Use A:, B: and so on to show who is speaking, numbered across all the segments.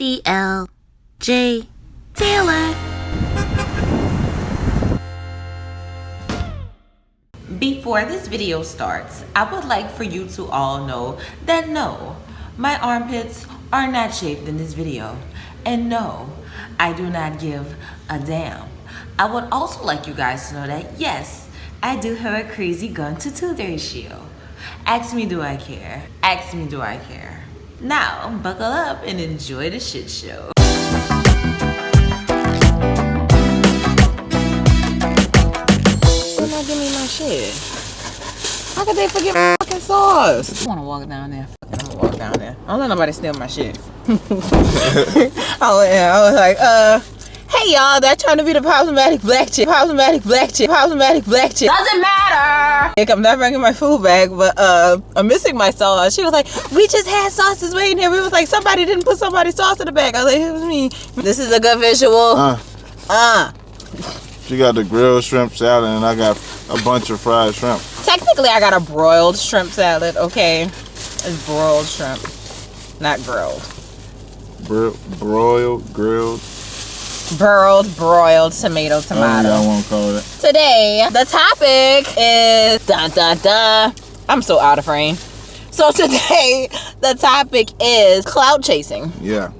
A: DLJ Taylor. Before this video starts, I would like for you to all know that no, my armpits are not shaped in this video. And no, I do not give a damn. I would also like you guys to know that yes, I do have a crazy gun to tooth ratio. Ask me, do I care? Ask me, do I care? Now, buckle up and enjoy the shit show.
B: They're not giving me my shit. How could they forget my fucking sauce? I wanna walk down there. I'm gonna walk down there. I don't let nobody steal my shit. I was like, hey y'all, that trying to be the problematic black chick. Doesn't matter. I'm not bringing my food back, but I'm missing my sauce. She was like, we just had sauces waiting here. We was like, somebody didn't put somebody's sauce in the bag. I was like, it was me. This is a good visual.
C: She got the grilled shrimp salad and I got a bunch of fried shrimp.
B: Technically, I got a broiled shrimp salad, okay? It's broiled shrimp, not grilled.
C: Broiled, grilled.
B: Broiled tomato.
C: Oh, yeah, I won't call it.
B: Today, the topic is I'm so out of frame. So today, the topic is clout chasing.
C: Yeah.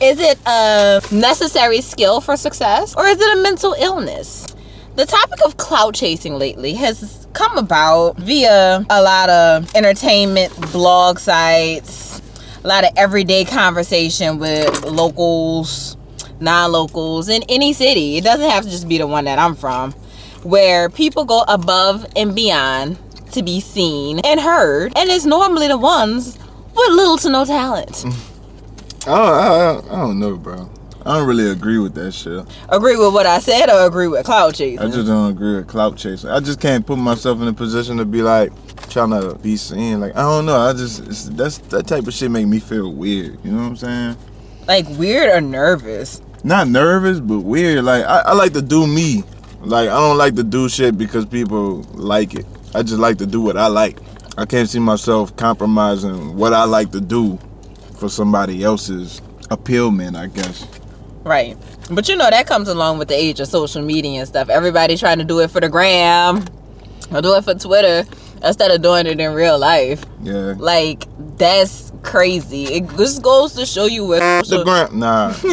B: Is it a necessary skill for success, or is it a mental illness? The topic of clout chasing lately has come about via a lot of entertainment blog sites, a lot of everyday conversation with locals, non-locals in any city. It doesn't have to just be the one that I'm from, where people go above and beyond to be seen and heard, and it's normally the ones with little to no talent.
C: I don't know, bro. I don't really agree with that shit.
B: Agree with what I said or agree with clout chasing?
C: I just don't agree with clout chasing. I just can't put myself in a position to be like trying to be seen. Like, I don't know. That type of shit make me feel weird. You know what I'm saying?
B: Like weird or nervous?
C: Not nervous, but weird. Like I like to do me. Like I don't like to do shit because people like it. I just like to do what I like. I can't see myself compromising what I like to do for somebody else's appealment, I guess.
B: Right. But you know, that comes along with the age of social media and stuff. Everybody trying to do it for the gram or do it for Twitter instead of doing it in real life.
C: Yeah.
B: Like, that's crazy. It just goes to show you where
C: the gram. Nah. I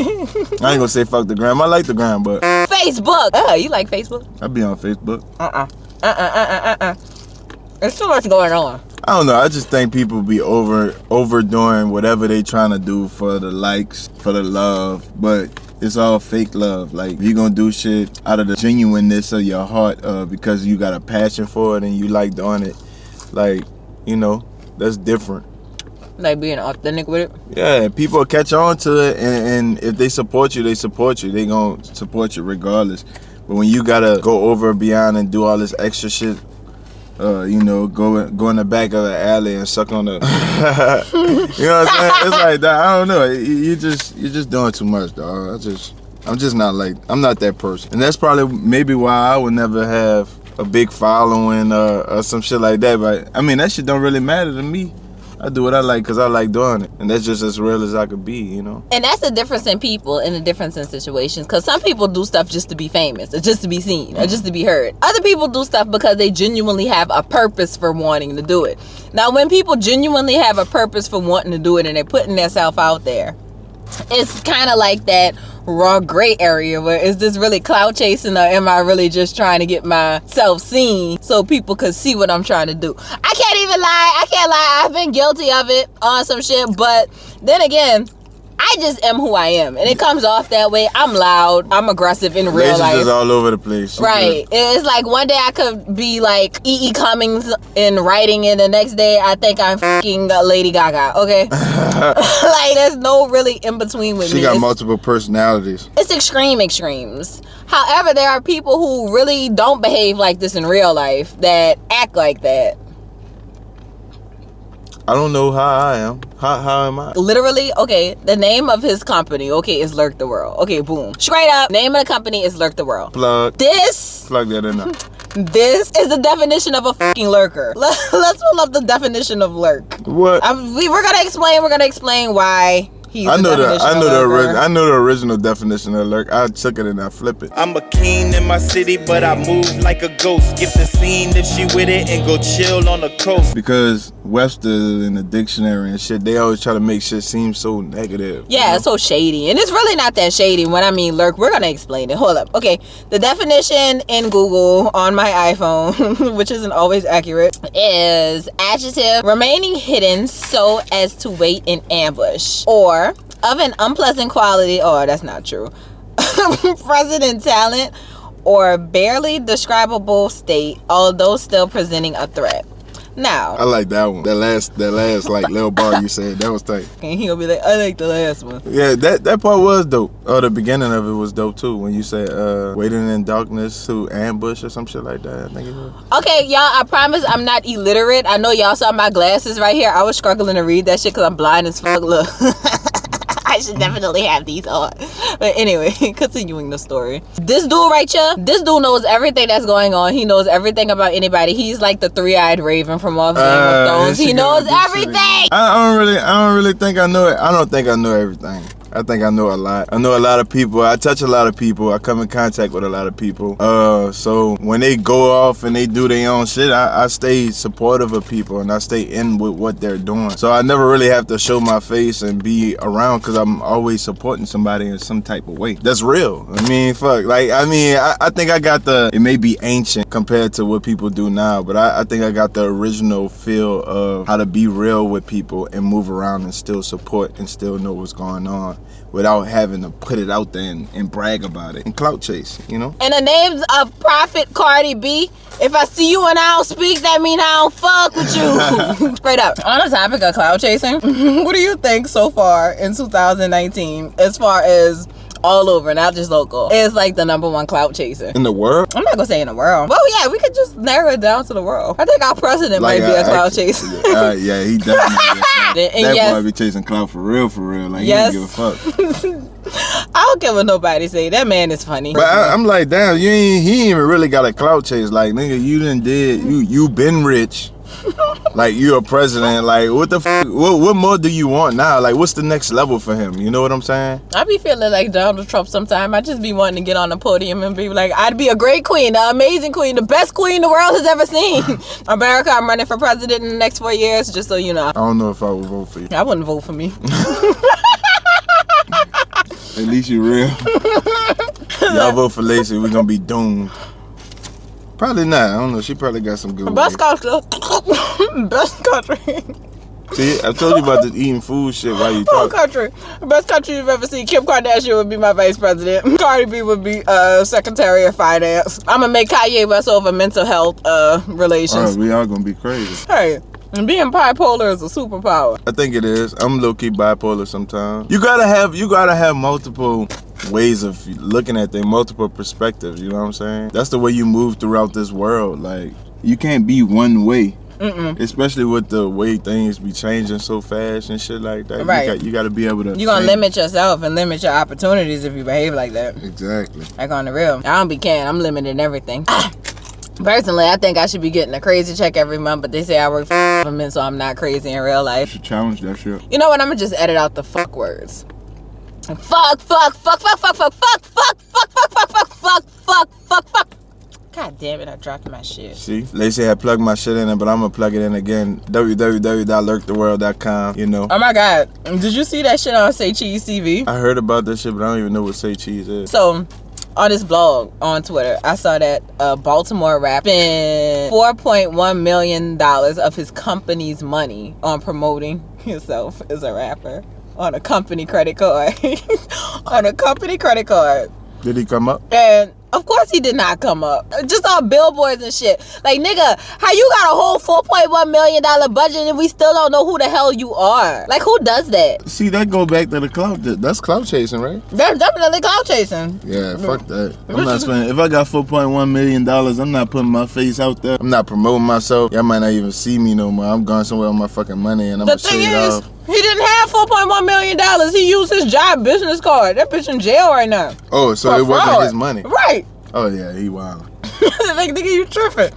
C: ain't gonna say fuck the gram. I like the gram, but
B: Facebook. You like Facebook?
C: I be on Facebook.
B: There's too much going on.
C: I don't know. I just think people be overdoing whatever they trying to do for the likes, for the love, but it's all fake love. Like, you gonna do shit out of the genuineness of your heart because you got a passion for it and you like doing it. Like, you know, that's different.
B: Like being authentic with it?
C: Yeah, people catch on to it, and if they support you, they support you. They gonna support you regardless. But when you gotta go over and beyond and do all this extra shit, you know, go in the back of the alley and suck on the, you know what I'm saying? It's like that. I don't know. You're just doing too much, dog. I'm just not like, I'm not that person, and that's probably maybe why I would never have a big following or some shit like that. But I mean, that shit don't really matter to me. I do what I like because I like doing it, and that's just as real as I could be, you know. And
B: that's the difference in people and the difference in situations, because some people do stuff just to be famous or just to be seen or just to be heard. Other people do stuff because they genuinely have a purpose for wanting to do it. Now, when people genuinely have a purpose for wanting to do it and they're putting themselves out there, it's kind of like that raw gray area where is this really clout chasing or am I really just trying to get myself seen so people could see what I'm trying to do? I can't even lie. I can't lie. I've been guilty of it on some shit, but then again, I just am who I am, and it comes off that way. I'm loud. I'm aggressive in real life.
C: Just all over the place.
B: Right. It's like one day I could be like E.E. Cummings in writing, and the next day I think I'm fucking Lady Gaga. Okay. Like, there's no really in between with me.
C: She got multiple personalities.
B: It's extremes. However, there are people who really don't behave like this in real life that act like that.
C: I don't know how I am. How am I?
B: Literally, okay, the name of his company, okay, is Lurk the World. Okay, boom. Straight up, name of the company is Lurk the World.
C: Plug that in there.
B: This is the definition of a fucking lurker. Let's pull up the definition of lurk.
C: What?
B: We're gonna explain why He's
C: I
B: the
C: know the
B: definition of lurker.
C: I know the original definition of lurk. I took it and I flip it.
D: I'm a king in my city, but I move like a ghost. Skip the scene if she with it and go chill on the coast.
C: Because Webster in the dictionary and shit, they always try to make shit seem so negative.
B: Yeah,
C: you know?
B: it's so shady. And it's really not that shady. When I mean lurk, we're going to explain it. Hold up. Okay, the definition in Google on my iPhone, which isn't always accurate, is adjective, remaining hidden so as to wait in ambush, or of an unpleasant quality. Oh, that's not true. Present in talent or barely describable state, although still presenting a threat. Now,
C: I like that one. That last like little bar you said, that was tight.
B: and he'll be like, I like the last one.
C: Yeah, that part was dope. Oh, the beginning of it was dope too. When you said waiting in darkness to ambush or some shit like that. I think it was.
B: Okay, y'all, I promise I'm not illiterate. I know y'all saw my glasses right here. I was struggling to read that shit because I'm blind as fuck. Look. I should definitely have these on. But anyway, continuing the story. This dude right here, this dude knows everything that's going on. He knows everything about anybody. He's like the three-eyed raven from all Game of Thrones. He knows everything.
C: I don't really think I know it. I don't think I know everything. I think I know a lot. I know a lot of people. I touch a lot of people. I come in contact with a lot of people. So when they go off and they do their own shit, I stay supportive of people and I stay in with what they're doing. So I never really have to show my face and be around because I'm always supporting somebody in some type of way. That's real. I mean, fuck. Like, I think I got it may be ancient compared to what people do now, but I think I got the original feel of how to be real with people and move around and still support and still know what's going on, without having to put it out there and brag about it and clout chase, you know?
B: In the names of Prophet Cardi B, if I see you and I don't speak, that mean I don't fuck with you. Straight up. On the topic of clout chasing, what do you think so far in 2019 as far as all over, not just local, is like the #1 clout chaser?
C: In the world?
B: I'm not gonna say in the world. Well, yeah, we could just narrow it down to the world. I think our president might be a clout chaser.
C: Yeah, he definitely
B: And
C: that
B: yes,
C: boy be chasing clout for real. Like,
B: yes.
C: he don't give a fuck.
B: I don't care what nobody say. That man is funny.
C: But I'm like, damn, he ain't even really got a clout chase. Like, nigga, you been rich. Like, you a president. Like, what the fuck? What more do you want now? Like, what's the next level for him? You know what I'm saying?
B: I be feeling like Donald Trump sometimes. I just be wanting to get on the podium and be like, I'd be a great queen, the amazing queen, the best queen the world has ever seen. America, I'm running for president in the next 4 years, just so you know.
C: I don't know if I would vote for you.
B: I wouldn't vote for me.
C: At least you real. Y'all vote for Lacey, we're gonna be doomed. Probably not. I don't know. She probably got some good
B: Best
C: ways.
B: country. Best country.
C: See, I told you about this eating food shit while you
B: Oh,
C: talk.
B: country. Best country you've ever seen. Kim Kardashian would be my vice president. Cardi B would be Secretary of Finance. I'm gonna make Kanye West over mental health relations.
C: Alright, we all gonna be crazy.
B: Hey, and being bipolar is a superpower.
C: I think it is. I'm low-key bipolar sometimes. You gotta have multiple ways of looking at things, multiple perspectives, you know what I'm saying? That's the way you move throughout this world. Like, you can't be one way. Especially with the way things be changing so fast and shit like that.
B: Right.
C: You gotta be able to
B: You're gonna
C: change.
B: limit yourself and limit your opportunities if you behave like that.
C: Exactly.
B: Like on the real. I don't be caring. I'm limiting everything. Personally, I think I should be getting a crazy check every month, but they say I work for government, so I'm not crazy in real
C: You
B: life.
C: should challenge that shit.
B: You know what? I'm gonna just edit out the fuck words. Fuck, fuck, fuck, fuck, fuck, fuck, fuck, fuck, fuck, fuck, fuck, fuck, fuck, fuck, fuck, fuck. God damn it, I dropped my shit.
C: See? Lacey had plugged my shit in it, but I'm gonna plug it in again. www.lurktheworld.com, you know.
B: Oh my god. Did you see that shit on Say Cheese TV?
C: I heard about this shit, but I don't even know what Say Cheese is.
B: So, on this blog on Twitter, I saw that Baltimore rap spent $4.1 million of his company's money on promoting himself as a rapper on a company credit card. On a company credit card.
C: Did he come up?
B: And of course he did not come up. Just on billboards and shit. Like, nigga, how you got a whole $4.1 million budget and we still don't know who the hell you are? Like, who does that?
C: See, that go back to the clout. That's clout chasing, right?
B: That's definitely clout chasing.
C: Yeah, fuck that. I'm not spending. If I got $4.1 million, I'm not putting my face out there. I'm not promoting myself. Y'all might not even see me no more. I'm going somewhere with my fucking money and I'm
B: The
C: gonna
B: thing
C: shave it
B: is,
C: off.
B: he didn't have $4.1 million. He used his job business card. That bitch in jail right now.
C: Oh, so
B: For
C: it wasn't
B: fraud.
C: his money.
B: Right.
C: Oh yeah, he wild.
B: Like, nigga, you tripping.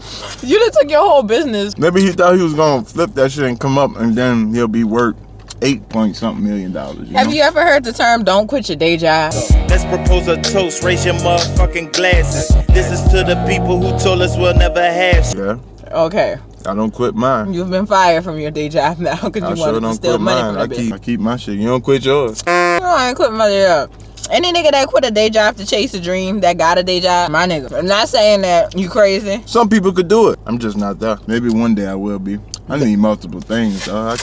B: You done took your whole business.
C: Maybe he thought he was gonna flip that shit and come up, and then he'll be worth 8-point-something million.
B: Have you ever heard the term "don't quit your day job"?
D: Let's propose a toast, raise your motherfucking glasses. This is to the people who told us we'll never have shit.
C: Yeah.
B: Okay.
C: I don't quit mine.
B: You've been fired from your day job now because
C: I
B: you
C: sure
B: wanted to
C: don't
B: steal
C: quit
B: money
C: mine.
B: from that bitch.
C: I keep my shit. You don't quit yours.
B: No, I ain't quit my day job. Any nigga that quit a day job to chase a dream, that got a day job, my nigga. I'm not saying that you crazy.
C: Some people could do it. I'm just not there. Maybe one day I will be. I need multiple things, dog.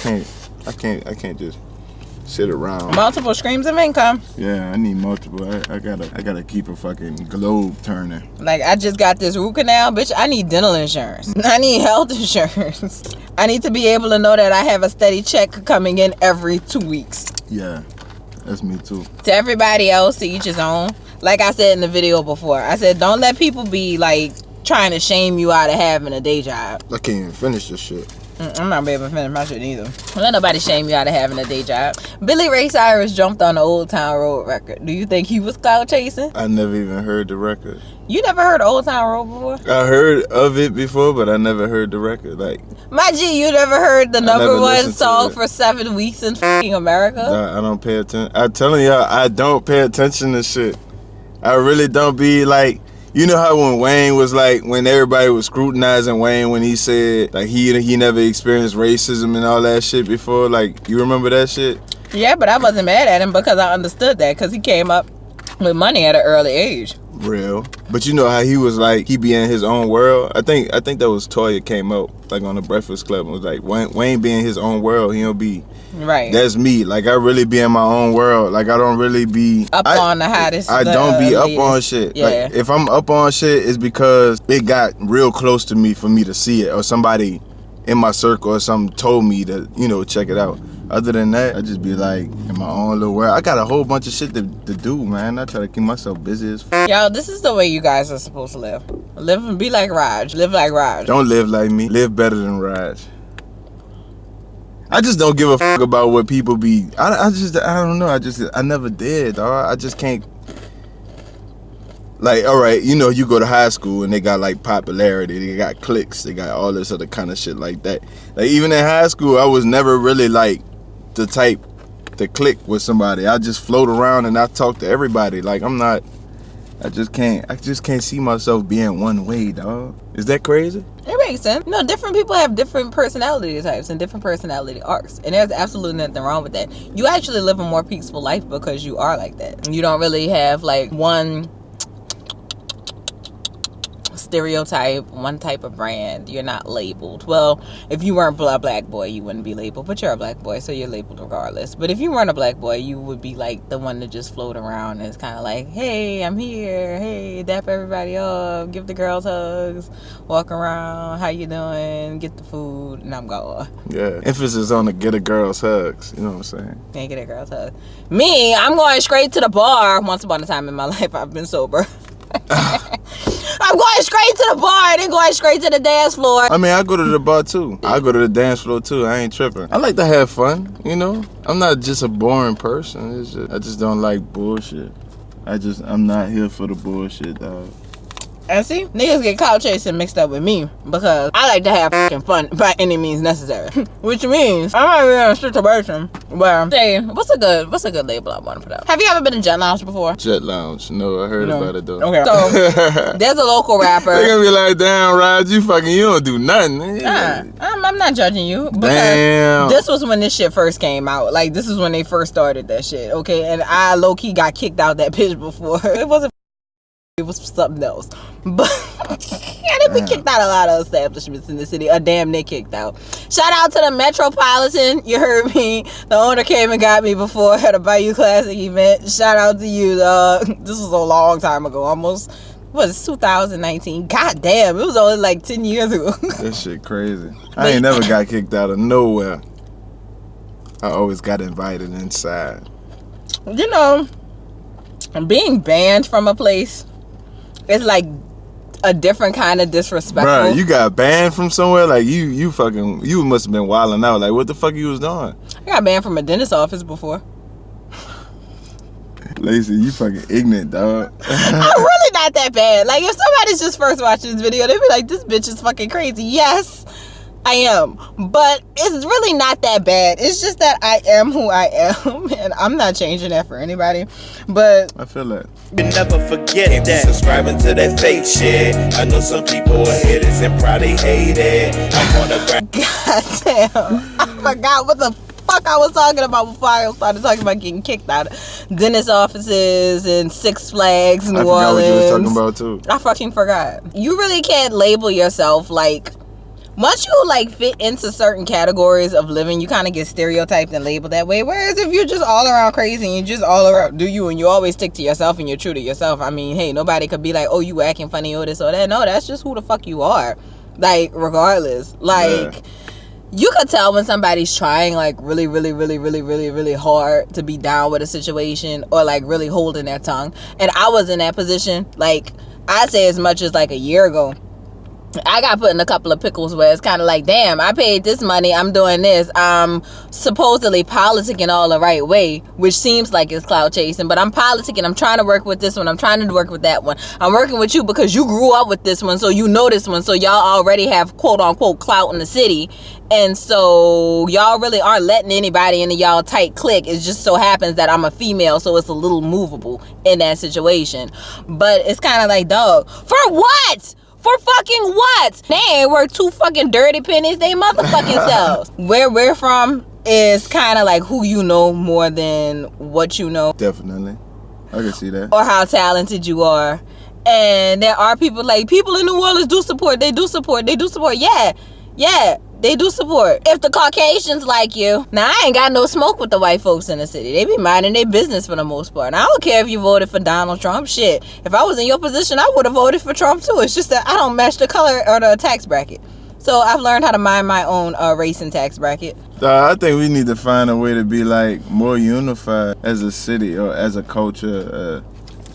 C: I can't just sit around.
B: Multiple streams of income.
C: Yeah, I need multiple. I gotta keep a fucking globe turning.
B: Like, I just got this root canal, bitch. I need dental insurance. I need health insurance. I need to be able to know that I have a steady check coming in every 2 weeks.
C: Yeah, that's me too.
B: To everybody else, to each his own. Like I said in the video before, I said don't let people be like trying to shame you out of having a day job.
C: I can't even finish this shit.
B: I'm not able to finish my shit either. Don't let nobody shame you out of having a day job. Billy Ray Cyrus jumped on the Old Town Road record. Do you think he was clout chasing?
C: I never even heard the record.
B: You never heard of Old Town Road before?
C: I heard of it before, but I never heard the record. Like,
B: My G, you never heard the number
C: never
B: one
C: listened to
B: song
C: it.
B: for 7 weeks in fucking America?
C: I don't pay attention. I'm telling y'all, I don't pay attention to shit. I really don't be like, you know how when Wayne was like, when everybody was scrutinizing Wayne when he said like he never experienced racism and all that shit before. Like, you remember that shit?
B: Yeah, but I wasn't mad at him because I understood that because he came up with money at an early age.
C: Real. But you know how he was like, he be in his own world. I think that was Toya came out like on the Breakfast Club and was like, Wayne be in his own world. He don't be.
B: Right.
C: That's me. Like, I really be in my own world. Like, I don't really be
B: on the hottest.
C: I don't be up on
B: latest.
C: shit.
B: Yeah.
C: Like, if I'm up on shit, it's because it got real close to me for me to see it, or somebody in my circle or something told me to, check it out. Other than that, I just be like in my own little world. I got a whole bunch of shit to do, man. I try to keep myself busy as f.
B: Y'all, this is the way you guys are supposed to live. Live and be like Raj. Live like Raj.
C: Don't live like me. Live better than Raj. I just don't give a fuck about what people be. I don't know. I never did, dog. I just can't. Like, all right, you go to high school and they got like popularity, they got cliques, they got all this other kind of shit like that. Like, even in high school, I was never really like the type to click with somebody. I just float around and I talk to everybody. Like, I just can't see myself being one way, dog. Is that crazy?
B: It makes sense. No, different people have different personality types and different personality arcs. And there's absolutely nothing wrong with that. You actually live a more peaceful life because you are like that. You don't really have like one stereotype, one type of brand. You're not labeled. Well, if you weren't a black boy, you wouldn't be labeled, but you're a black boy, so you're labeled regardless. But if you weren't a black boy, you would be like the one to just float around and it's kind of like, hey, I'm here, hey, dap everybody up, give the girls hugs, walk around, how you doing, get the food, and I'm gone.
C: Yeah. Emphasis on the get a girl's hugs. You know what I'm saying?
B: Can't get a girl's hug. Me, I'm going straight to the bar. Once upon a time in my life, I've been sober. I'm going straight to the bar and then going straight to the dance floor.
C: I mean, I go to the bar too. I go to the dance floor too. I ain't tripping. I like to have fun, I'm not just a boring person. I just don't like bullshit. I'm not here for the bullshit, dog.
B: And see, niggas get clout chasing mixed up with me because I like to have fucking fun by any means necessary. Which means I might be in a situation where, say, what's a good label I want to put out? Have you ever been in Jet Lounge before?
C: Jet Lounge. No, I heard about it though.
B: Okay. So there's a local rapper.
C: They gonna be like, damn, Raj, you don't do nothing.
B: I'm not judging you because
C: Damn.
B: this was when this shit first came out. Like, this is when they first started that shit, okay? And I low-key got kicked out that bitch before. It was something else. But I didn't be kicked out a lot of establishments in the city. A damn near kicked out. Shout out to the Metropolitan. You heard me. The owner came and got me before at a Bayou Classic event. Shout out to you, dog. This was a long time ago. Almost, what was it, 2019? God damn, it was only like 10 years ago.
C: That shit crazy. I ain't never got kicked out of nowhere. I always got invited inside.
B: Being banned from a place, it's like a different kind of disrespectful.
C: Bruh, you got banned from somewhere? Like, you must have been wilding out. Like, what the fuck you was doing?
B: I got banned from a dentist's office before.
C: Lacey, you fucking ignorant, dog.
B: I'm really not that bad. Like, if somebody's just first watching this video, they'd be like, this bitch is fucking crazy. Yes, I am. But it's really not that bad. It's just that I am who I am. And I'm not changing that for anybody. But
C: I feel that.
D: You never forget that. Subscribing to that fake shit. I know some people are haters and probably hate it. I'm gonna grab.
B: God damn. I forgot what the fuck I was talking about before I started talking about getting kicked out of dentist offices and Six Flags, New Orleans.
C: I forgot what you were talking about too.
B: I fucking forgot. You really can't label yourself like. Once you like fit into certain categories of living, you kind of get stereotyped and labeled that way. Whereas if you're just all around crazy and you just all around do you and you always stick to yourself and you're true to yourself, I mean, hey, nobody could be like, oh, you acting funny or this or that. No, that's just who the fuck you are. Like, regardless. Like, you could tell when somebody's trying like really, really, really, really, really, really hard to be down with a situation or like really holding their tongue. And I was in that position, like, I'd say as much as like a year ago. I got put in a couple of pickles where it's kind of like, damn, I paid this money, I'm doing this, I'm supposedly politicking all the right way, which seems like it's clout chasing, but I'm politicking, I'm trying to work with this one, I'm trying to work with that one, I'm working with you because you grew up with this one, so you know this one, so y'all already have quote unquote clout in the city, and so y'all really aren't letting anybody into y'all tight clique. It just so happens that I'm a female, so it's a little movable in that situation, but it's kind of like, dog, for what? For fucking what? They ain't worth 2 fucking dirty pennies they motherfucking selves. Where we're from is kind of like who you know more than what you know.
C: Definitely. I can see that.
B: Or how talented you are. And there are people like, people in New Orleans do support. They do support. They do support. Yeah. They do support. If the Caucasians like you. Now, I ain't got no smoke with the white folks in the city. They be minding their business for the most part. And I don't care if you voted for Donald Trump. Shit. If I was in your position, I would have voted for Trump too. It's just that I don't match the color or the tax bracket. So I've learned how to mind my own race and tax bracket.
C: I think we need to find a way to be like more unified as a city or as a culture.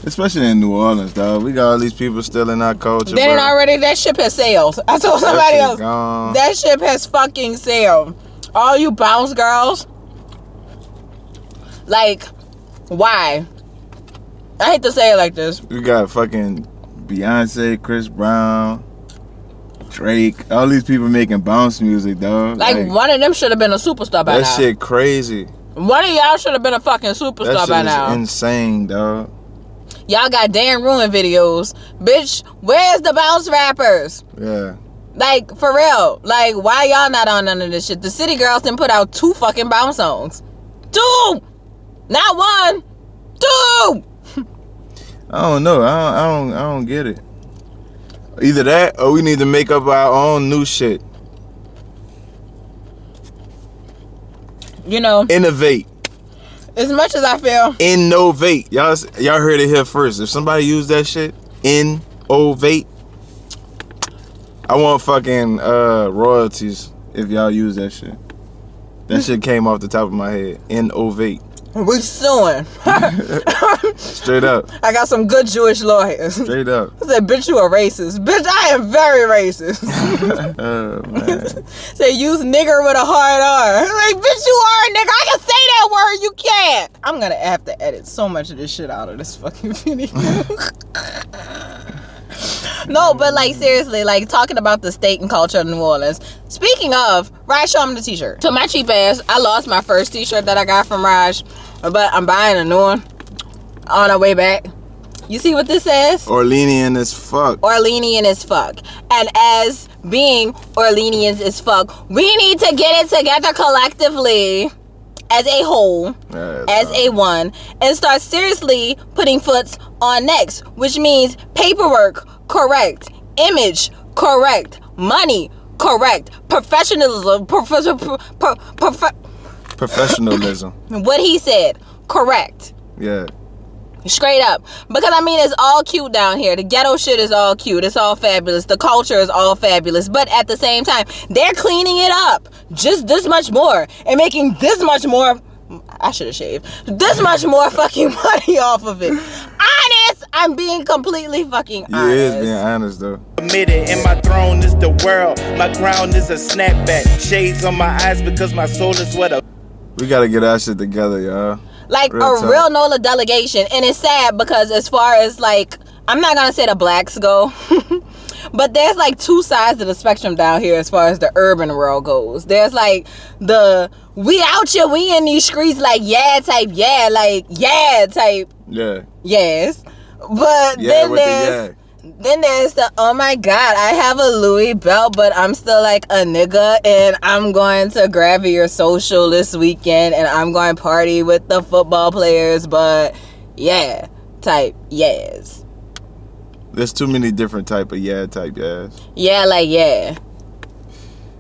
C: Especially in New Orleans, dog. We got all these people still in our culture.
B: Then already that ship has sailed. I told somebody else.
C: Gone.
B: That ship has fucking sailed. All you bounce girls. Like, why? I hate to say it like this.
C: We got fucking Beyonce, Chris Brown, Drake. All these people making bounce music, dog.
B: Like one of them should have been a superstar by now.
C: That shit crazy.
B: One of y'all should have been a fucking superstar by now.
C: That shit is insane, dog.
B: Y'all got Dan Ruin videos. Bitch, where's the bounce rappers?
C: Yeah.
B: Like, for real. Like, why y'all not on none of this shit? The City Girls done put out 2 fucking bounce songs. 2! Not 1. 2!
C: I don't know. I don't get it. Either that or we need to make up our own new shit.
B: You know.
C: Innovate.
B: As much as I feel.
C: Innovate. Y'all heard it here first. If somebody use that shit, innovate. I want fucking royalties if y'all use that shit. That shit came off the top of my head. Innovate.
B: We suing.
C: Straight up.
B: I got some good Jewish lawyers.
C: Straight up.
B: I said, bitch, you a racist. Bitch, I am very racist.
C: Oh, man.
B: Say, use nigger with a hard R. Like, bitch, you are a nigger. I can say that word. You can't. I'm going to have to edit so much of this shit out of this fucking video. No, but like seriously, like talking about the state and culture of New Orleans. Speaking of, Raj, show him the t-shirt. So my cheap ass, I lost my first t-shirt that I got from Raj, but I'm buying a new one on our way back. You see what this says?
C: Orleanian as fuck.
B: Orleanian as fuck. And as being Orleanians as fuck, we need to get it together collectively as a whole, as a one, and start seriously putting foots on necks, which means paperwork, correct, image, correct, money, correct, professionalism,
C: professionalism.
B: What he said, correct.
C: Yeah.
B: Straight up. Because I mean, it's all cute down here. The ghetto shit is all cute. It's all fabulous. The culture is all fabulous. But at the same time, they're cleaning it up just this much more and making this much more. I should have shaved. This much more fucking money off of it. Honest. I'm being completely fucking honest.
C: You is being honest though.
D: Committed, and my throne is the world. My crown is a snapback. Shades on my eyes because my soul is what a.
C: We gotta get our shit together, y'all.
B: Like real NOLA delegation. And it's sad because as far as like, I'm not gonna say the blacks go, But there's like two sides of the spectrum down here as far as the urban world goes. There's like the we out here, we in these streets like yeah type, yeah, like yeah type.
C: Yeah.
B: Yes. But
C: Yeah,
B: then there's the oh my god, I have a Louis belt, but I'm still like a nigga and I'm going to grab your social this weekend and I'm going to party with the football players, but yeah type yes.
C: There's too many different type of yes.
B: Yeah, like yeah.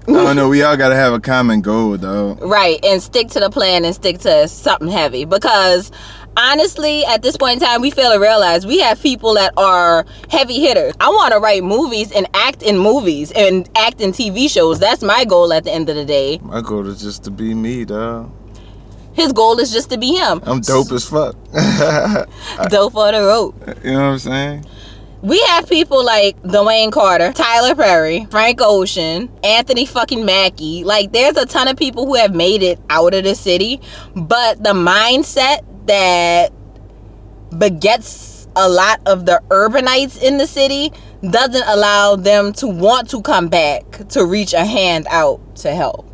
C: I don't know. We all gotta have a common goal, though.
B: Right, and stick to the plan and stick to something heavy. Because honestly, at this point in time, we fail to realize we have people that are heavy hitters. I want to write movies and act in movies and act in TV shows. That's my goal at the end of the day.
C: My goal is just to be me, dog.
B: His goal is just to be him.
C: I'm dope as fuck.
B: Dope for the road.
C: You know what I'm saying?
B: We have people like Dwayne Carter, Tyler Perry, Frank Ocean, Anthony fucking Mackie. Like, there's a ton of people who have made it out of the city, but the mindset that begets a lot of the urbanites in the city doesn't allow them to want to come back to reach a hand out to help.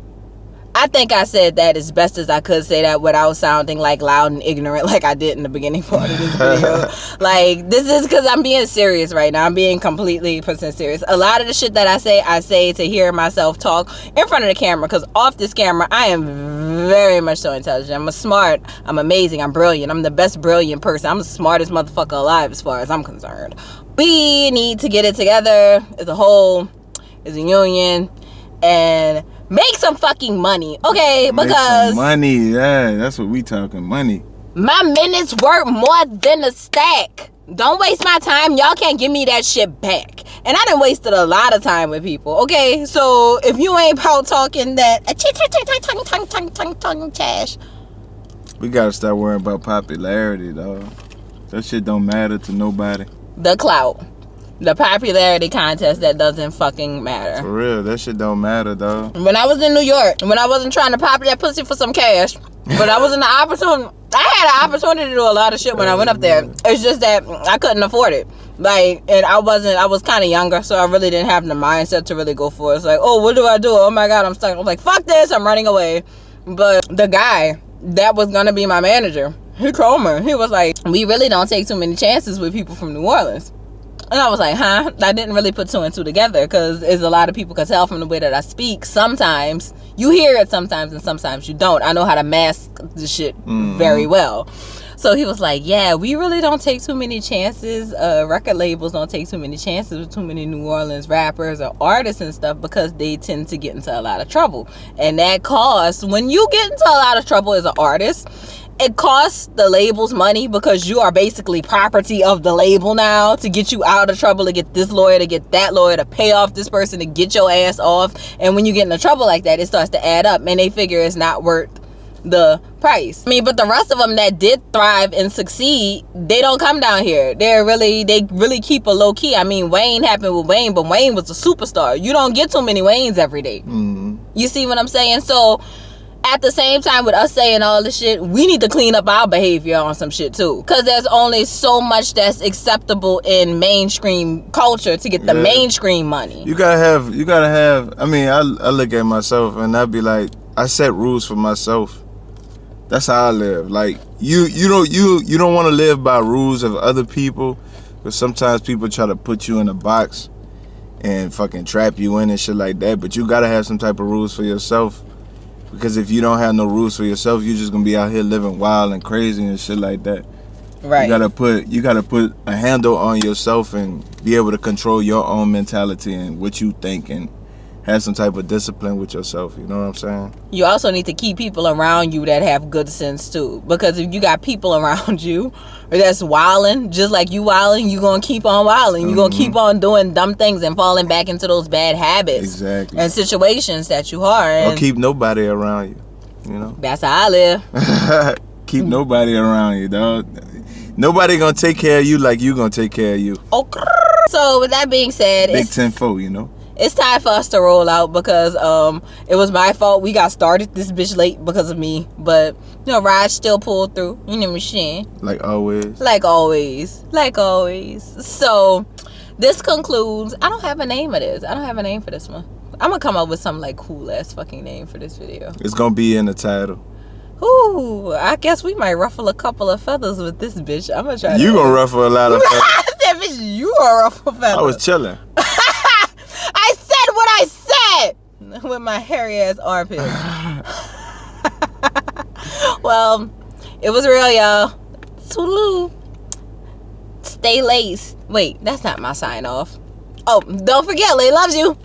B: I think I said that as best as I could say that without sounding like loud and ignorant like I did in the beginning part of this video. Like, this is because I'm being serious right now. I'm being completely % serious. A lot of the shit that I say to hear myself talk in front of the camera, because off this camera, I am very much so intelligent. I'm smart. I'm amazing. I'm brilliant. I'm the best brilliant person. I'm the smartest motherfucker alive as far as I'm concerned. We need to get it together as a whole, as a union, and make some fucking money, okay?
C: Make
B: because
C: some money, yeah, that's what we talking, money.
B: my minutes worth more than a stack. Don't waste my time. Y'all can't give me that shit back. And I done wasted a lot of time with people, okay? So if you ain't out talking that trash,
C: We gotta start worrying about popularity, dog. That shit don't matter to nobody.
B: the clout, the popularity contest that doesn't fucking matter.
C: For real, that shit don't matter, dog.
B: When I was in New York, when I wasn't trying to pop that pussy for some cash, but I was in the opportunity. I had an opportunity to do a lot of shit when I went up there. It's just that I couldn't afford it. Like, and I was kind of younger, so I really didn't have the mindset to really go for it. It's like, oh, what do I do? Oh my God, I'm stuck. I'm like, fuck this, I'm running away. But the guy that was gonna be my manager, he told me, he was like, we really don't take too many chances with people from New Orleans. And I was like, huh? I didn't really put two and two together, because there's a lot of people can tell from the way that I speak. Sometimes you hear it sometimes and sometimes you don't. I know how to mask the shit very well. So he was like, yeah, we really don't take too many chances. Record labels don't take too many chances with too many New Orleans rappers or artists and stuff, because they tend to get into a lot of trouble. And that costs, when you get into a lot of trouble as an artist, it costs the labels money, because you are basically property of the label now, to get you out of trouble, to get this lawyer, to get that lawyer, to pay off this person, to get your ass off. And when you get into trouble like that, it starts to add up, and they figure it's not worth the price. I mean, but the rest of them that did thrive and succeed, they don't come down here. They really keep a low key. I mean, Wayne happened with Wayne, but Wayne was a superstar. You don't get too many Waynes every day. You see what I'm saying? So at the same time, with us saying all this shit, we need to clean up our behavior on some shit too, because there's only so much that's acceptable in mainstream culture to get the mainstream money. You gotta
C: have. I mean, I look at myself and I be like, I set rules for myself. That's how I live. Like, you don't want to live by rules of other people, because sometimes people try to put you in a box and fucking trap you in and shit like that. But you gotta have some type of rules for yourself. Because if you don't have no rules for yourself, you're just gonna be out here living wild and crazy and shit like that. Right. You gotta put a handle on yourself and be able to control your own mentality and what you think, and have some type of discipline with yourself. You know what I'm saying? You
B: also need to keep people around you that have good sense too. Because if you got people around you that's wilding, just like you wilding, you're gonna keep on wilding. You're gonna keep on doing dumb things and falling back into those bad habits and situations that you are.
C: Or keep nobody around you. You know?
B: That's how I live.
C: Keep nobody around you, dog. Nobody gonna take care of you like you gonna take care of you.
B: Okay. So with that being said,
C: Big 10-4, you know?
B: It's time for us to roll out, because it was my fault. We got started this bitch late because of me. But, you know, Raj still pulled through. You know what I'm saying?
C: Like always.
B: Like always. So, This concludes. I don't have a name of this. I don't have a name for this one. I'm gonna come up with some like cool ass fucking name for this video.
C: It's gonna be in the title.
B: Ooh, I guess we might ruffle a couple of feathers with this bitch. I'm gonna try.
C: You gonna ruffle a lot of feathers.
B: That bitch, you gonna ruffle feathers.
C: I was chilling.
B: I said what I said with my hairy ass armpits. Well, it was real, y'all. Toodaloo. Stay laced. Wait, that's not my sign off. Oh, don't forget, Lay loves you.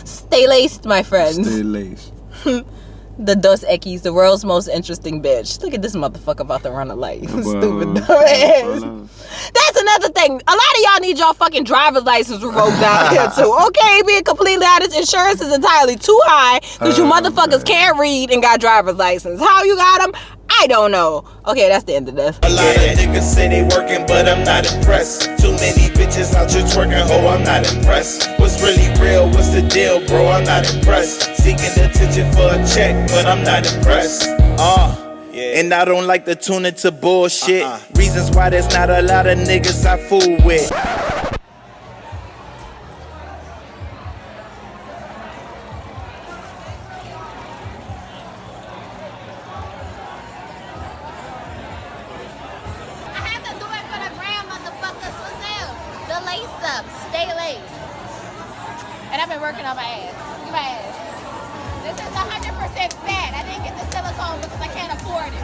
B: Stay laced, my friends.
C: Stay laced.
B: The Dos Equis, the world's most interesting bitch. Look at this motherfucker about to run a light. Stupid dumb ass. That's another thing. A lot of y'all need y'all fucking driver's license revoked down here too. Okay, being completely honest, insurance is entirely too high because you motherfuckers can't read and got driver's license. How you got them? I don't know. Okay, that's the end of this.
D: A lot of niggas say they working, but I'm not impressed. Too many bitches out here twerking, ho, I'm not impressed. What's really real? What's the deal, bro? I'm not impressed. Seeking attention for a check, but I'm not impressed. And I don't like to tune into bullshit. Reasons why there's not a lot of niggas I fool with.
E: The lace up, stay laced. And I've been working on my ass. Look at my ass. This is 100% fat. I didn't get the silicone because I can't afford it.